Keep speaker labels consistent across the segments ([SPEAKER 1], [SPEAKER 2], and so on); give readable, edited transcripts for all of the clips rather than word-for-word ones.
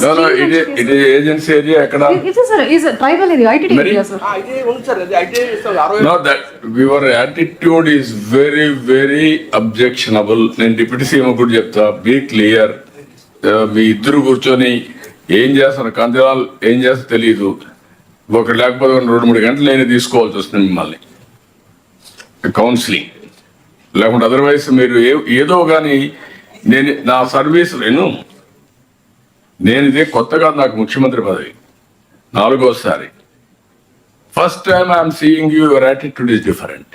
[SPEAKER 1] No, no, it is agency area. Ekkada?
[SPEAKER 2] It's a tribal area, ITT area, sir.
[SPEAKER 3] ఇదే ఉంది sir, అది అయితే 60
[SPEAKER 1] No, that your attitude is very, very objectionable. నేను deputy CM కూడా చెప్తా, be clear. మీ ఇద్దరు కూర్చొని ఏం చేస్తారు, కందిరాలు ఏం చేస్తారో తెలియదు. ఒకటి లేకపోతే 2-3 గంటలు నేను తీసుకోవాల్సి వస్తుంది మిమ్మల్ని కౌన్సిలింగ్, లేకుంటే అదర్వైజ్ మీరు ఏదో కానీ నేను నా సర్వీస్ నేను ఇదే కొత్తగా నాకు ముఖ్యమంత్రి పదవి 4వ సారి. First time I'm seeing you, your attitude is different.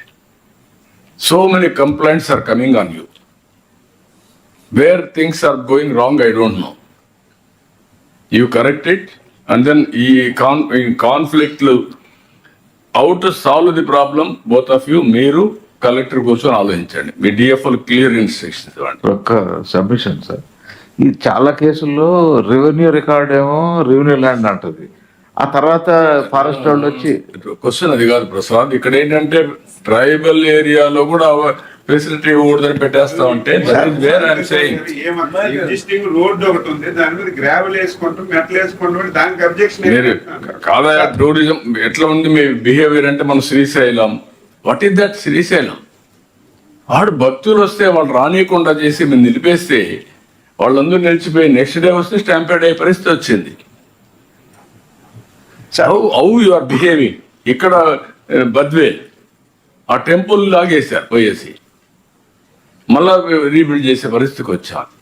[SPEAKER 1] So many complaints are coming on you. Where things are going wrong, I don't know. You correct it and then ఈ కాన్ఫ్లిక్ట్లు how to solve the problem both of you. మీరు collector కూర్చొని ఆలోచించండి, మీ DFO clear instructions ఇవ్వండి.
[SPEAKER 4] ఒక్క submission sir, ఈ చాలా కేసుల్లో రెవెన్యూ రికార్డ్ ఏమో రెవెన్యూ ల్యాండ్ అంటది, ఆ తర్వాత ఫారెస్ట్ వాళ్ళు వచ్చి
[SPEAKER 1] క్వశ్చన్ అది కాదు ప్రసాద్. ఇక్కడ ఏంటంటే ట్రైబల్ ఏరియాలో కూడా ఫెసిలిటీ ఇవ్వకూడదని పెట్టేస్తా ఉంటే
[SPEAKER 5] ఎగ్జిస్టింగ్ రోడ్ ఒకటి ఉంది, దాని మీద గ్రావెల్ వేసుకుంటూ మెటల్ వేసుకుంటూ దానికి అబ్జెక్షన్
[SPEAKER 1] మీరు కాదా. టూరిజం ఎట్లా ఉంది మీ బిహేవియర్ అంటే మనం Srisailam, what is that Srisailam? వాడు భక్తులు వస్తే వాళ్ళు రానియకుండా చేసి మేము నిలిపేస్తే వాళ్ళందరూ నిలిచిపోయి నెక్స్ట్ డే వస్తే స్టాంపేడ్ అయ్యే పరిస్థితి వచ్చింది. How you are behaving. ఇక్కడ బద్వేల్ ఆ టెంపుల్ లాగేశారు పోయేసి, మళ్ళా రీబిల్డ్ చేసే పరిస్థితికి వచ్చాను.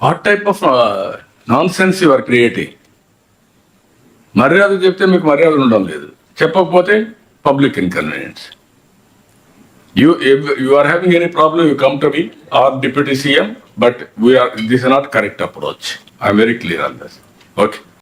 [SPEAKER 1] What type of nonsense you are creating. మర్యాద చెప్తే మీకు మర్యాద ఉండడం లేదు, చెప్పకపోతే public inconvenience. You are having any problem, you come to me or Deputy CM, but this is not correct approach. I am very clear on this. Okay.